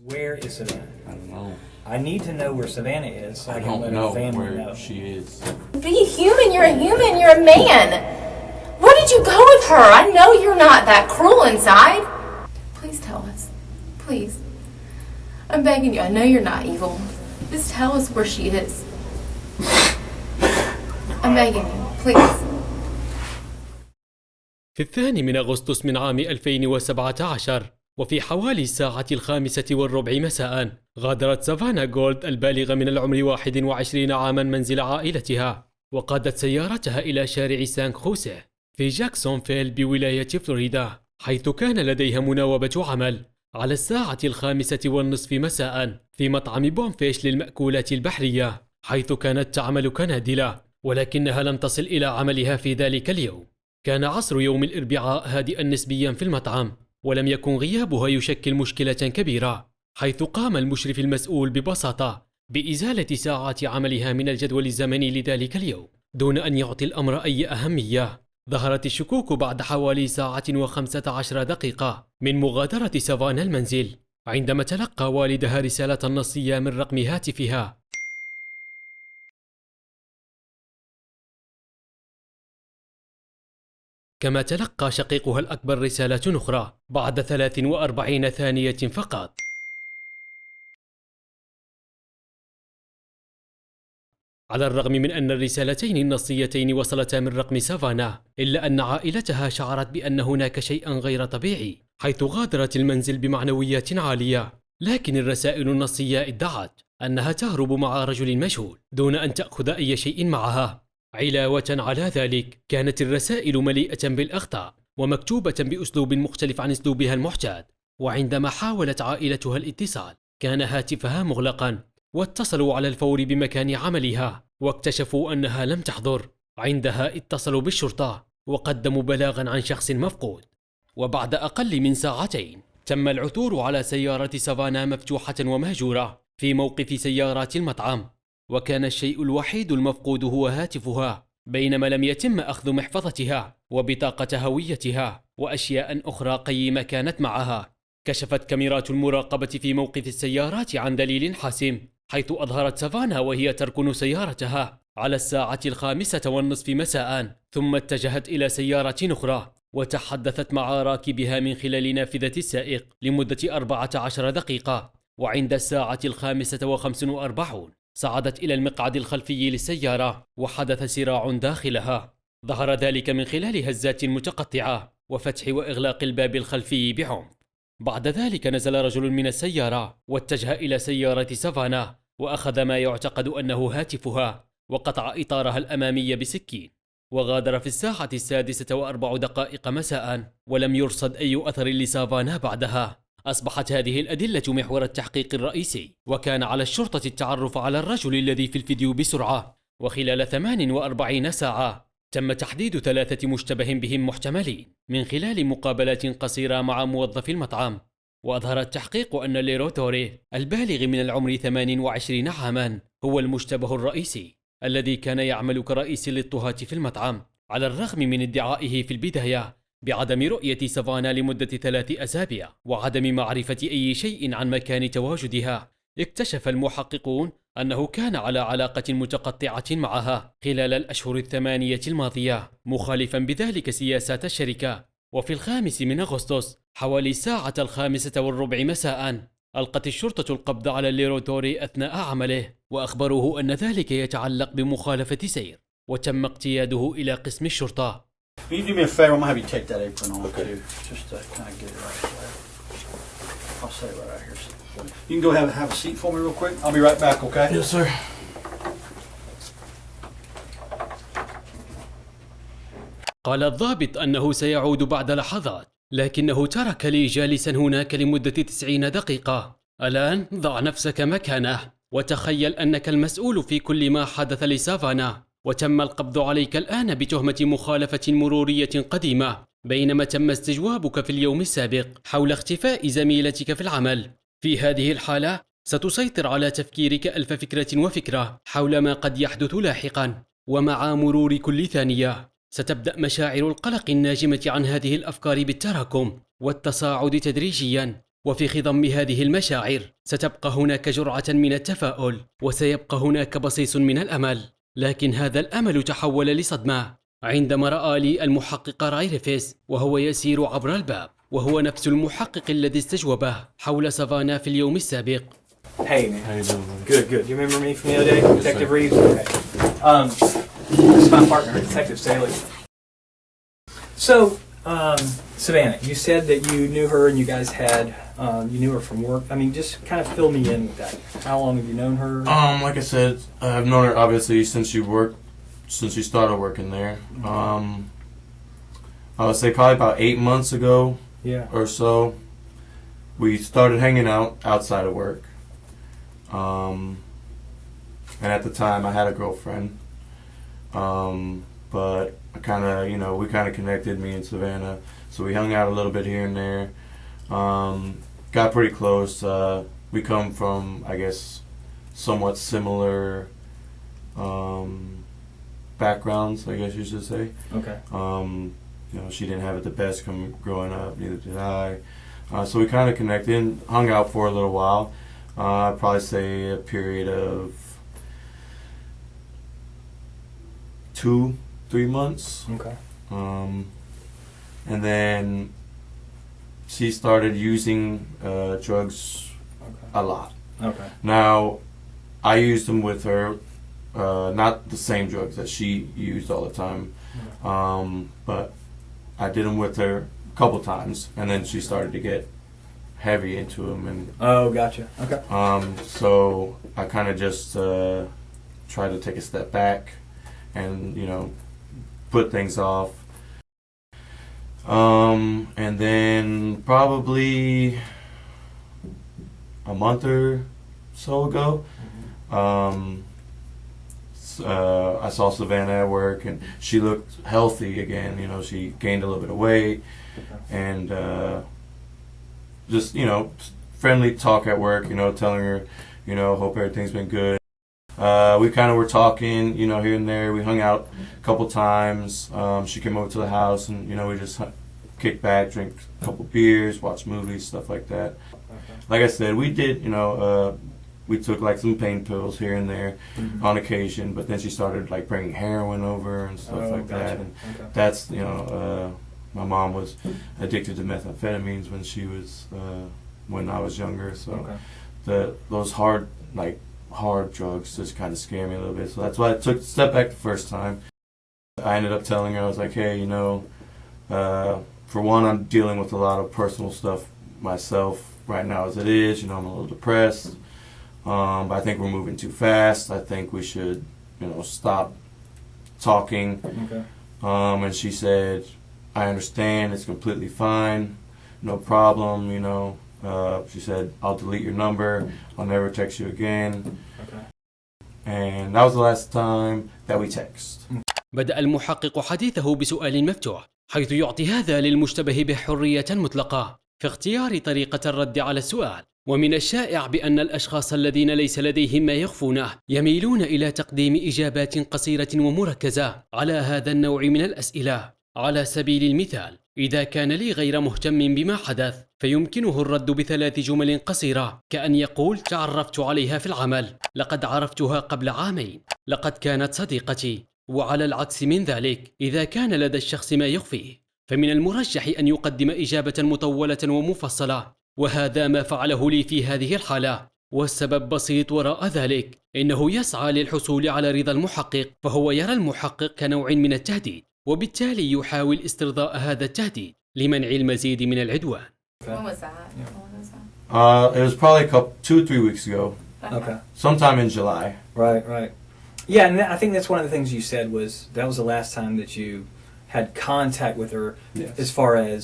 Where is Savannah? I don't know. I need to know where Savannah is so I can don't let know her family where know. she is. Be human, you're a human, you're a man. Where did you go with her? I know you're not that cruel inside. Please tell us. Please. I'm begging you, I know you're not evil. Just tell us where she is. I'm begging you, please. في 2 أغسطس من عام 2017 وفي حوالي الساعة 5:15 مساء غادرت سافانا غولد البالغة من العمر 21 عاما منزل عائلتها وقادت سيارتها إلى شارع سانغطي في جاكسونفيل بولاية فلوريدا، حيث كان لديها مناوبة عمل على الساعة 5:30 مساء في مطعم بونفيش للمأكولات البحرية، حيث كانت تعمل كنادلة، ولكنها لم تصل إلى عملها في ذلك اليوم. كان عصر يوم الأربعاء هادئا نسبيا في المطعم، ولم يكن غيابها يشكل مشكلة كبيرة، حيث قام المشرف المسؤول ببساطة بإزالة ساعات عملها من الجدول الزمني لذلك اليوم دون أن يعطي الأمر أي أهمية. ظهرت الشكوك بعد حوالي 1:15 من مغادرة سافانا المنزل، عندما تلقى والدها رسالة نصية من رقم هاتفها. كما تلقى شقيقها الأكبر رسالة أخرى بعد 43 ثانية فقط. على الرغم من أن الرسالتين النصيتين وصلتا من رقم سافانا، إلا أن عائلتها شعرت بأن هناك شيئا غير طبيعي، حيث غادرت المنزل بمعنويات عالية، لكن الرسائل النصية ادعت أنها تهرب مع رجل مجهول دون أن تأخذ أي شيء معها. علاوة على ذلك، كانت الرسائل مليئة بالأخطاء ومكتوبة بأسلوب مختلف عن أسلوبها المعتاد، وعندما حاولت عائلتها الاتصال كان هاتفها مغلقا، واتصلوا على الفور بمكان عملها واكتشفوا أنها لم تحضر. عندها اتصلوا بالشرطة وقدموا بلاغا عن شخص مفقود، وبعد أقل من ساعتين تم العثور على سيارة سافانا مفتوحة ومهجورة في موقف سيارات المطعم، وكان الشيء الوحيد المفقود هو هاتفها، بينما لم يتم أخذ محفظتها وبطاقة هويتها وأشياء أخرى قيمة كانت معها. كشفت كاميرات المراقبة في موقف السيارات عن دليل حاسم، حيث أظهرت سافانا وهي تركن سيارتها على الساعة 5:30 مساء، ثم اتجهت إلى سيارة أخرى وتحدثت مع راكبها من خلال نافذة السائق لمدة 14 دقيقة، وعند الساعة 5:45 صعدت إلى المقعد الخلفي للسيارة وحدث صراع داخلها. ظهر ذلك من خلال هزات متقطعة وفتح وإغلاق الباب الخلفي بعنف. بعد ذلك نزل رجل من السيارة واتجه إلى سيارة سافانا وأخذ ما يعتقد أنه هاتفها وقطع إطارها الأمامي بسكين، وغادر في الساعة 6:04 مساء، ولم يرصد أي أثر لسافانا بعدها. أصبحت هذه الأدلة محور التحقيق الرئيسي، وكان على الشرطة التعرف على الرجل الذي في الفيديو بسرعة، وخلال 48 ساعة تم تحديد 3 مشتبه بهم محتملين من خلال مقابلات قصيرة مع موظف المطعم. وأظهر التحقيق أن ليروتوري البالغ من العمر 28 عاما هو المشتبه الرئيسي الذي كان يعمل كرئيس للطهاة في المطعم، على الرغم من ادعائه في البداية بعدم رؤية سافانا لمدة 3 أسابيع وعدم معرفة أي شيء عن مكان تواجدها. اكتشف المحققون أنه كان على علاقة متقطعة معها خلال الأشهر 8 الماضية، مخالفا بذلك سياسات الشركة. وفي 5 أغسطس حوالي الساعة 5:15 مساء ألقت الشرطة القبض على ليروتوري أثناء عمله، وأخبروه أن ذلك يتعلق بمخالفة سير، وتم اقتياده إلى قسم الشرطة. Can you do me a favor? I'm gonna have you take that apron off too, just to kind of get it right there. I'll say it right out here. You can go have a seat for me real quick. I'll be right back, okay? Yes, sir. قال الضابط أنه سيعود بعد لحظات، لكنه ترك لي جالسا هناك لمدة 90 دقيقة. الآن ضع نفسك مكانه وتخيل أنك المسؤول في كل ما حدث لسافانا، وتم القبض عليك الآن بتهمة مخالفة مرورية قديمة، بينما تم استجوابك في اليوم السابق حول اختفاء زميلتك في العمل. في هذه الحالة ستسيطر على تفكيرك ألف فكرة وفكرة حول ما قد يحدث لاحقا، ومع مرور كل ثانية ستبدأ مشاعر القلق الناجمة عن هذه الأفكار بالتراكم والتصاعد تدريجيا، وفي خضم هذه المشاعر ستبقى هناك جرعة من التفاؤل، وسيبقى هناك بصيص من الأمل. لكن هذا الأمل تحول لصدمة عندما رأى لي المحقق رايرفيس وهو يسير عبر الباب، وهو نفس المحقق الذي استجوبه حول سافانا في اليوم السابق. Hey, man. How you doing, man? Good, good. You remember me from the other day? Detective sir. Reeves? Okay. This is my partner, Detective Staley. So, Savannah, you said that you knew her and you guys had, you knew her from work. I mean, just kind of fill me in with that. How long have you known her? Like I said, I've known her obviously since she started working there. I would say probably about 8 months ago Yeah. or so, we started hanging out outside of work. And at the time I had a girlfriend. But I kind of, we kind of connected, me and Savannah. So we hung out a little bit here and there. Got pretty close. We come from, I guess, somewhat similar backgrounds, I guess you should say. Okay. She didn't have it the best growing up, neither did I. So we kind of connected and hung out for a little while. I'd probably say a period of 2-3 months. Okay. And then she started using drugs a lot. Okay. Now, I used them with her, not the same drugs that she used all the time, but I did them with her a couple times, and then she started to get heavy into them, and Oh, gotcha. Okay. so I kind of just tried to take a step back and put things off. And then probably a month or so ago, I saw Savannah at work, and she looked healthy again. She gained a little bit of weight, and just friendly talk at work. Telling her, hope everything's been good. We kind of were talking, here and there. We hung out a couple times. She came over to the house, and we just kick back, drink a couple beers, watch movies, stuff like that. Like I said, we did, we took like some pain pills here and there on occasion, but then she started like bringing heroin over and stuff like that. And that's, my mom was addicted to methamphetamines when I was younger, so those hard drugs just kind of scare me a little bit. So that's why I took a step back the first time. I ended up telling her, I was like, hey, for one, I'm dealing with a lot of personal stuff myself right now as it is. I'm a little depressed. But I think we're moving too fast. I think we should, stop talking. Okay. And she said, I understand, it's completely fine, no problem, she said, I'll delete your number, I'll never text you again. Okay. And that was the last time that we text. بدأ المحقق حديثه بسؤال مفتوح، حيث يعطي هذا للمشتبه به حرية مطلقة في اختيار طريقة الرد على السؤال. ومن الشائع بأن الأشخاص الذين ليس لديهم ما يخفونه يميلون إلى تقديم إجابات قصيرة ومركزة على هذا النوع من الأسئلة. على سبيل المثال، إذا كان لي غير مهتم بما حدث، فيمكنه الرد ب3 جمل قصيرة، كأن يقول: تعرفت عليها في العمل، لقد عرفتها قبل 2 عام، لقد كانت صديقتي. وعلى العكس من ذلك، إذا كان لدى الشخص ما يخفيه، فمن المرجح أن يقدم إجابة مطولة ومفصلة، وهذا ما فعله لي في هذه الحالة. والسبب بسيط وراء ذلك، إنه يسعى للحصول على رضا المحقق، فهو يرى المحقق كنوع من التهديد، وبالتالي يحاول استرضاء هذا التهديد لمنع المزيد من العدوان. When was that? It was probably 2-3 weeks ago. Okay. Sometime in July. Right. Yeah, and I think that's one of the things you said was that was the last time that you had contact with her. Yes. As far as,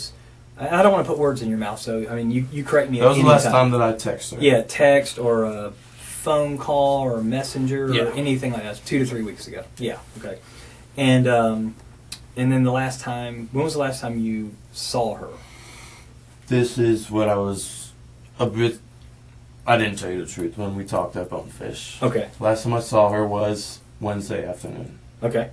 I don't want to put words in your mouth, so I mean you correct me. That was the last time that I texted her. Yeah, text or a phone call or messenger or Yeah. anything like that. 2 to 3 weeks ago. Yeah. Okay. And then the last time, when was the last time you saw her? This is what I was a bit. I didn't tell you the truth when we talked up on Fish. Okay. Last time I saw her was Wednesday afternoon. Okay.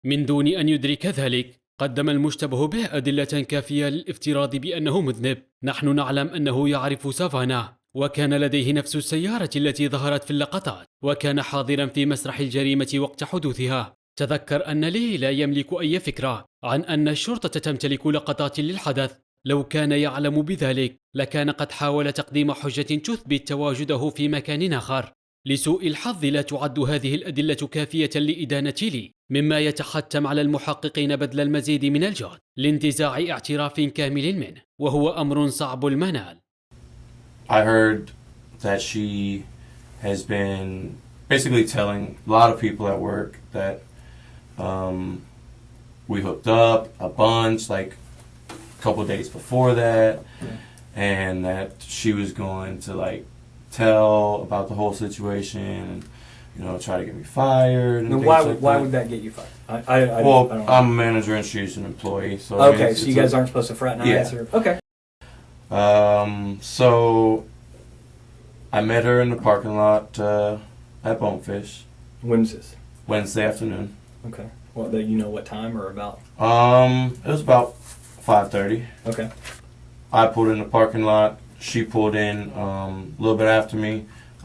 من دون أن يدرك ذلك، قدم المشتبه به أدلة كافية للافتراض بأنه مذنب. نحن نعلم أنه يعرف سافانا، وكان لديه نفس السيارة التي ظهرت في اللقطات، وكان حاضرا في مسرح الجريمة وقت حدوثها. تذكر أن لي لا يملك أي فكرة عن أن الشرطة تمتلك لقطات للحدث. لو كان يعلم بذلك لكان قد حاول تقديم حجة تثبت تواجده في مكان آخر. لسوء الحظ لا تعد هذه الأدلة كافية لإدانة لي، مما يتحتم على المحققين بذل المزيد من الجهد لانتزاع اعتراف كامل منه، وهو أمر صعب المنال. I heard that she has been basically telling a lot of people at work that we hooked up a bunch, like a couple days before that, and that she was going to like tell about the whole situation and, you know, try to get me fired. And why would that get you fired? I well, don't know. I'm a manager and she's an employee, so Okay, so you guys aren't supposed to fraternize? Yeah. Or, okay. So I met her in the parking lot at Bonefish. When was this? Wednesday afternoon. Okay. Well, you know what time or about? It was about 5:30. Okay. I pulled in the parking lot. She pulled in a little bit after me.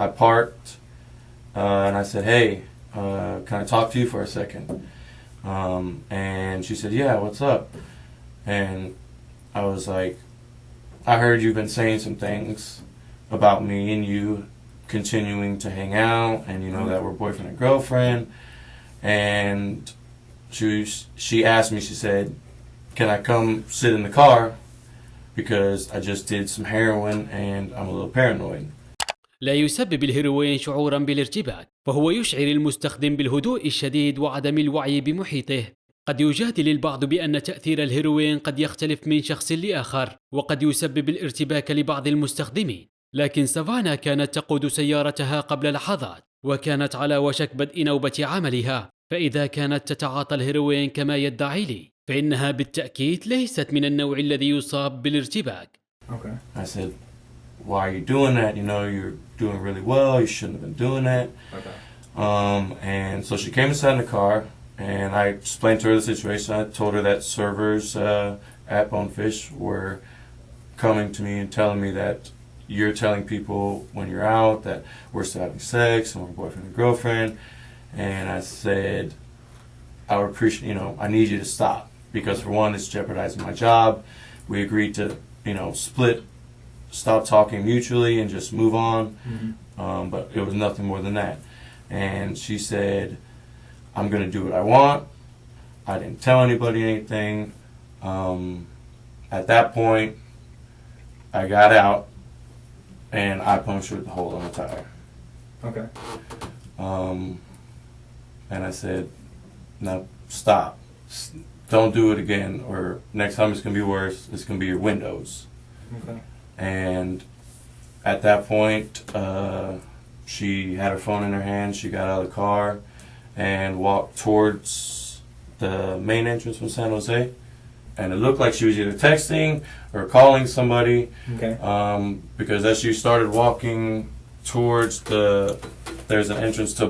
I parked and I said, "Hey, can I talk to you for a second?" And she said, "Yeah, what's up?" And I was like, "I heard you've been saying some things about me and you continuing to hang out, and you know that we're boyfriend and girlfriend." And she asked me, she said, "Can I come sit in the car? Because I just did some heroin and I'm a little paranoid." لا يسبب الهيروين شعورا بالارتباك، فهو يشعر المستخدم بالهدوء الشديد وعدم الوعي بمحيطه. قد يجادل البعض بأن تأثير الهيروين قد يختلف من شخص لآخر، وقد يسبب الارتباك لبعض المستخدمين، لكن سافانا كانت تقود سيارتها قبل لحظات، وكانت على وشك بدء نوبة عملها. فإذا كانت تتعاطى الهيروين كما يدعي لي، فإنها بالتأكيد ليست من النوع الذي يصاب بالارتباك. Okay. I said, "Why are you doing that? You know, you're doing really well. You shouldn't have been doing that." Okay. And so she came inside in the car, and I explained to her the situation. I told her that servers at Bonefish were coming to me and telling me that you're telling people when you're out that we're still having sex and we're boyfriend and girlfriend. And I said, "I would appreciate, you know, I need you to stop, because for one, it's jeopardizing my job. We agreed to, you know, stop talking mutually and just move on." Mm-hmm. But it was nothing more than that. And she said, "I'm going to do what I want. I didn't tell anybody anything." At that point, I got out and I punctured the hole in the tire. Okay. And I said, "Now stop. Don't do it again, or next time it's going to be worse. It's going to be your windows." Okay. And at that point, she had her phone in her hand. She got out of the car and walked towards the main entrance from San Jose. And it looked like she was either texting or calling somebody. Okay. Because as she started walking towards there's an entrance to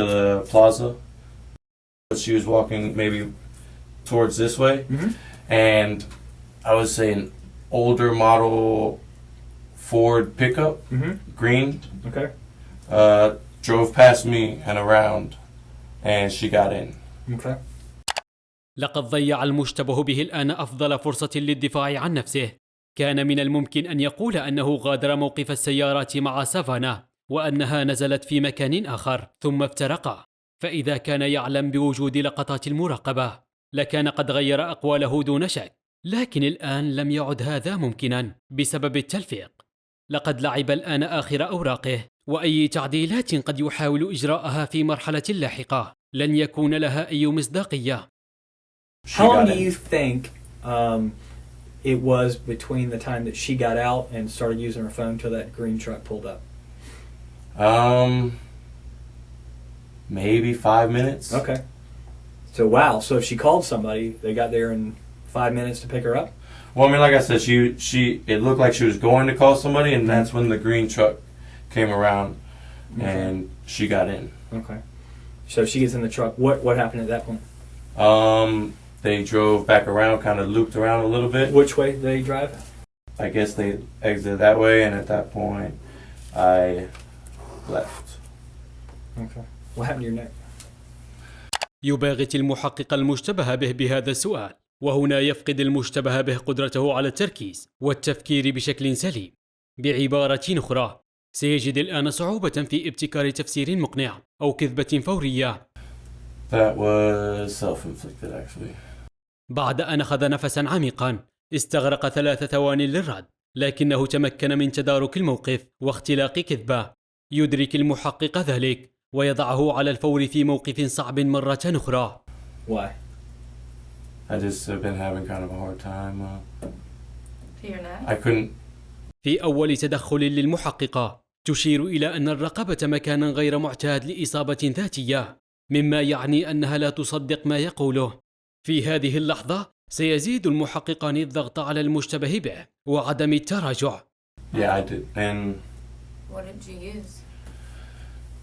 the plaza. But she was walking maybe towards this way. Mm-hmm. And I would say an older model Ford pickup, Mm-hmm. green, Okay. drove past me and around, and she got in. Okay. لقد ضيع المشتبه به الآن أفضل فرصة للدفاع عن نفسه. كان من الممكن أن يقول أنه غادر موقف السيارات مع سافانا وأنها نزلت في مكان آخر ثم افترقا. فإذا كان يعلم بوجود لقطات المراقبة لكان قد غير أقواله دون شك، لكن الآن لم يعد هذا ممكنا بسبب التلفيق. لقد لعب الآن آخر أوراقه، وأي تعديلات قد يحاول إجراءها في مرحلة لاحقة لن يكون لها أي مصداقية. How long do you think it was between the time that she got out and started using her phone till that green truck pulled up? Maybe 5 minutes. Okay. So wow. So if she called somebody, they got there in 5 minutes to pick her up? Well, I mean, like I said, it looked like she was going to call somebody, and that's when the green truck came around, and she got in. Okay. So she gets in the truck. What happened at that point? they drove back around, kind of looped around a little bit. Which way did they drive? I guess they exited that way, and at that point, I left. Okay. What happened to your neck? يباغت المحقق المشتبه به بهذا السؤال، وهنا يفقد المشتبه به قدرته على التركيز والتفكير بشكل سليم. بعبارة أخرى، سيجد الآن صعوبة في ابتكار تفسير مقنع أو كذبة فورية. That was self-inflicted, actually. بعد أن أخذ نفسا عميقا، استغرق 3 ثوان للرد، لكنه تمكن من تدارك الموقف واختلاق كذبة. يدرك المحقق ذلك ويضعه على الفور في موقف صعب مرة أخرى. Why? I just have been having kind of a hard time. I couldn't. في أول تدخل للمحققة تشير إلى أن الرقبة مكانا غير معتاد لإصابة ذاتية، مما يعني أنها لا تصدق ما يقوله. في هذه اللحظة سيزيد المحققان الضغط على المشتبه به وعدم التراجع. Yeah, I did. And What did you use?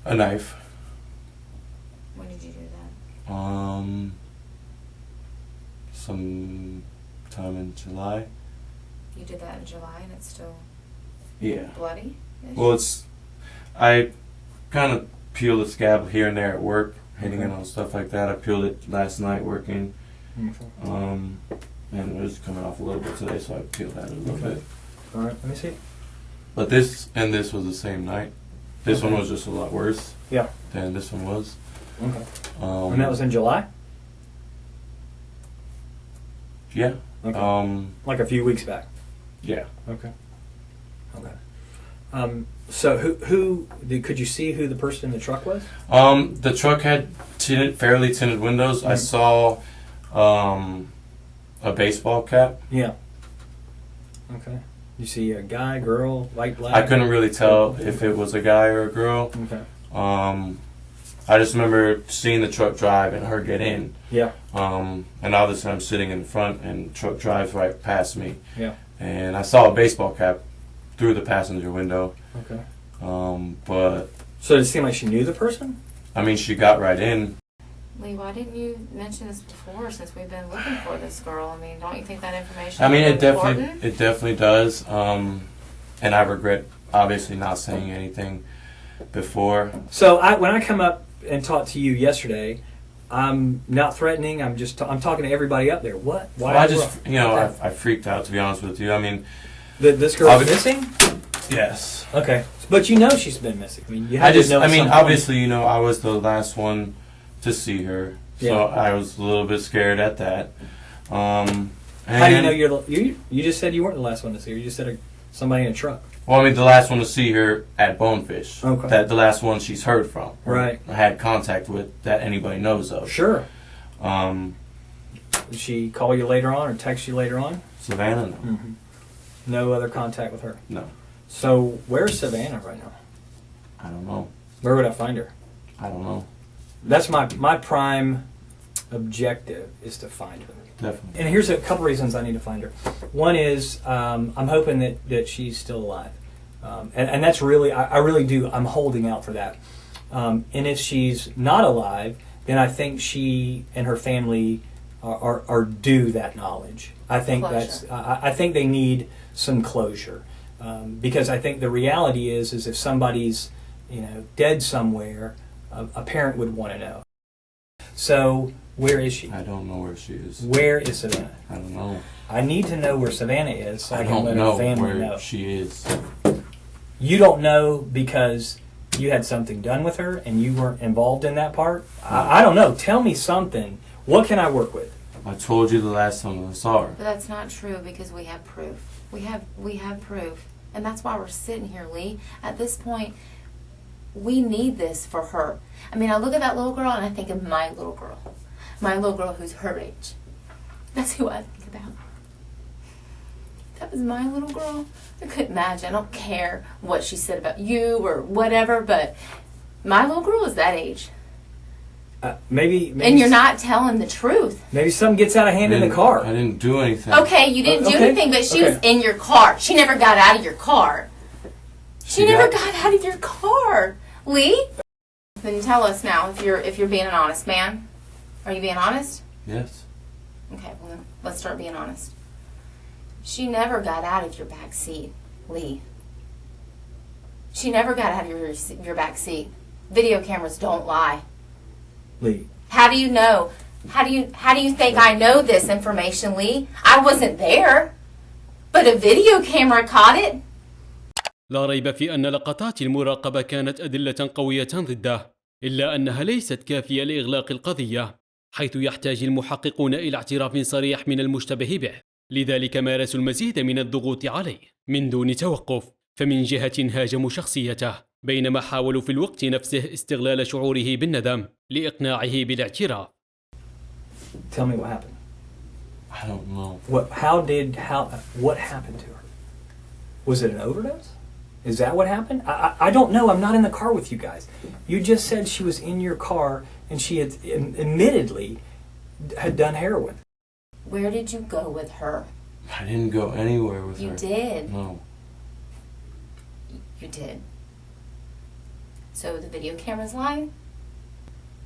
a knife. When did you do that? Sometime in July. You did that in July and it's still bloody? Well, I kind of peeled the scab here and there at work, hitting it on stuff like that. I peeled it last night working. And it was coming off a little bit today, so I peeled that a little bit. All right, let me see. But this was the same night. This one was just a lot worse. Yeah. Than this one was. Okay. And that was in July? Yeah. Okay. Like a few weeks back. Yeah. Okay. Okay. So could you see who the person in the truck was? The truck had fairly tinted windows. I saw a baseball cap. Yeah. Okay. You see a guy, girl, white, black? I couldn't really tell if it was a guy or a girl. Okay. I just remember seeing the truck drive and her get in. Yeah. And obviously I'm sitting in front and the truck drives right past me. Yeah. And I saw a baseball cap through the passenger window. Okay. But so did it seem like she knew the person? I mean, she got right in. Lee, why didn't you mention this before since we've been looking for this girl? I mean, don't you think that information is important? It definitely does. And I regret obviously not saying anything before. So when I come up and talk to you yesterday, I'm not threatening. I'm talking to everybody up there. What? Why? Well, I freaked out, to be honest with you. I mean, this girl's missing? Yes. Okay, but you know she's been missing. I mean, you had to know. Obviously, I was the last one to see her, so I was a little bit scared at that. How do you know you just said you weren't the last one to see her? You just said somebody in a truck. Well, I mean, the last one to see her at Bonefish. Okay. The last one she's heard from. Right. I had contact with that anybody knows of. Sure. Did she call you later on or text you later on? Savannah, no. Mm-hmm. No other contact with her? No. So where's Savannah right now? I don't know. Where would I find her? I don't know. That's my prime objective is to find her. Definitely. And here's a couple reasons I need to find her. One is I'm hoping that she's still alive. And that's really, I really do, I'm holding out for that. And if she's not alive, then I think she and her family are due that knowledge. I think I think they need some closure. Because I think the reality is if somebody's, dead somewhere, a parent would want to know. So, where is she? I don't know where she is. Where is Savannah? I don't know. I need to know where Savannah is so I can let her family know. She is. You don't know because you had something done with her and you weren't involved in that part? I don't know. Tell me something. What can I work with? I told you the last time I saw her. But that's not true because we have proof. We have proof. And that's why we're sitting here, Lee. At this point, we need this for her. I mean, I look at that little girl and I think of my little girl. My little girl who's her age. That's who I think about. That was my little girl. I couldn't imagine. I don't care what she said about you or whatever, but my little girl is that age. Maybe and you're not telling the truth. Maybe something gets out of hand in the car. I didn't do anything. Okay, you didn't do anything, but she was in your car. She never got out of your car. She never got out of your car, Lee. Then tell us now if you're being an honest man. Are you being honest? Yes. Okay, well then, let's start being honest. She never got out of your back seat, Lee. She never got out of your back seat. Video cameras don't lie. Lee. How do you know? How do you think I know this information, Lee? I wasn't there, but a video camera caught it. لا ريب في أن لقطات المراقبة كانت أدلة قوية ضده، إلا أنها ليست كافية لإغلاق القضية، حيث يحتاج المحققون إلى اعتراف صريح من المشتبه به. لذلك مارسوا المزيد من الضغوط عليه من دون توقف، فمن جهة هاجموا شخصيته، بينما حاولوا في الوقت نفسه استغلال شعوره بالندم لإقناعه بالاعتراف. Tell me what happened. I don't know. What happened to her? Was it an overdose? Is that what happened? I don't know. I'm not in the car with you guys. You just said she was in your car and she had admittedly had done heroin. Where did you go with her? I didn't go anywhere with her. You did. No. You did. So the video camera's lying?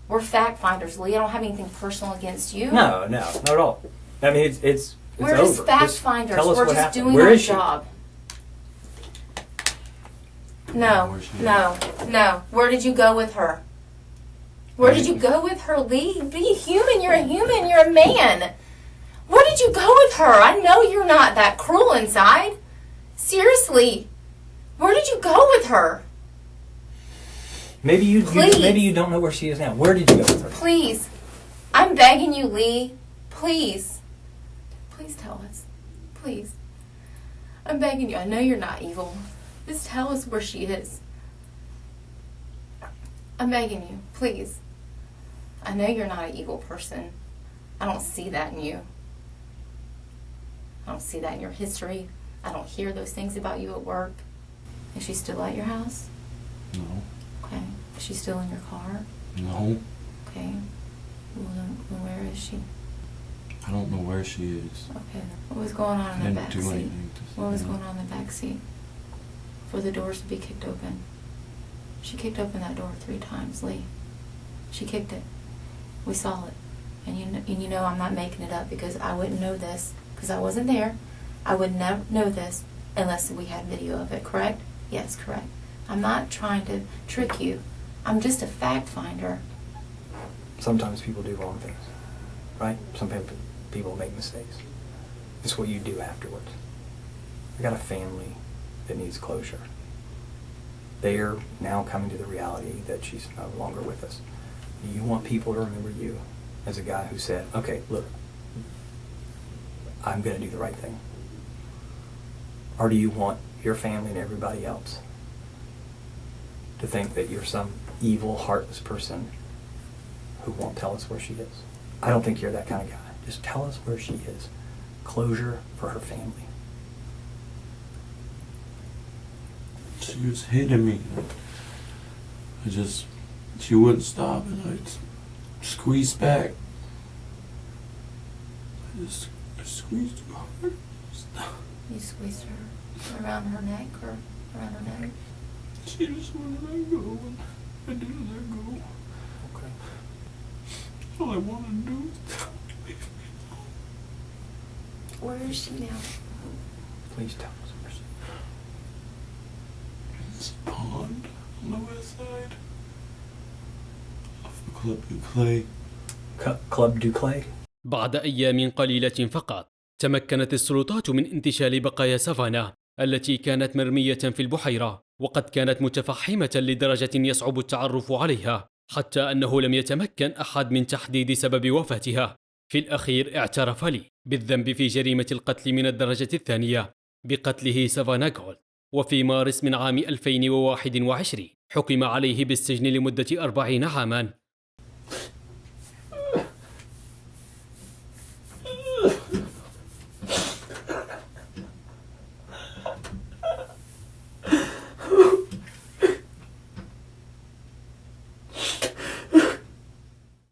We're fact finders, Lee. I don't have anything personal against you. No, not at all. I mean, it's We're over. just fact Just finders. tell us We're what just happened. doing Where our is she? job. No. Where did you go with her? Where did you go with her, Lee? Be human. You're a human. You're a man. Where did you go with her? I know you're not that cruel inside. Seriously. Where did you go with her? Maybe you don't know where she is now. Where did you go with her? Please. I'm begging you, Lee. Please. Please tell us. Please. I'm begging you. I know you're not evil. Just tell us where she is. I'm begging you. Please. I know you're not an evil person. I don't see that in you. I don't see that in your history. I don't hear those things about you at work. Is she still at your house? No. Okay. Is she still in your car? No. Okay. Well, then where is she? I don't know where she is. Okay. What was going on in the Didn't back do seat? anything to What was say. going on in the back seat? For the doors to be kicked open. She kicked open that door 3 times, Lee. She kicked it. We saw it. And you know I'm not making it up because I wouldn't know this because I wasn't there. I would never know this unless we had video of it, correct? Yes, correct. I'm not trying to trick you. I'm just a fact finder. Sometimes people do wrong things, right? Some people make mistakes. It's what you do afterwards. I got a family that needs closure. They are now coming to the reality that she's no longer with us. You want people to remember you as a guy who said, okay, look, I'm going to do the right thing. Or do you want your family and everybody else to think that you're some evil, heartless person who won't tell us where she is? I don't think you're that kind of guy. Just tell us where she is. Closure for her family. She was hitting me. She wouldn't stop, and I squeezed back. I squeezed too hard. You squeezed her around her neck or around her neck? She just wouldn't let go, and I didn't let go. Okay. All I wanted to do was leave me alone. Where is she now? Please tell us where she is. It's a pond on the west side of the Club du Clay. Club du Clay? بعد أيام قليلة فقط تمكنت السلطات من انتشال بقايا سافانا التي كانت مرمية في البحيرة، وقد كانت متفحمة لدرجة يصعب التعرف عليها، حتى أنه لم يتمكن أحد من تحديد سبب وفاتها. في الأخير اعترف لي بالذنب في جريمة القتل من الدرجة الثانية بقتله سافانا غولد، وفي مارس من عام 2021 حكم عليه بالسجن لمدة 40 عاما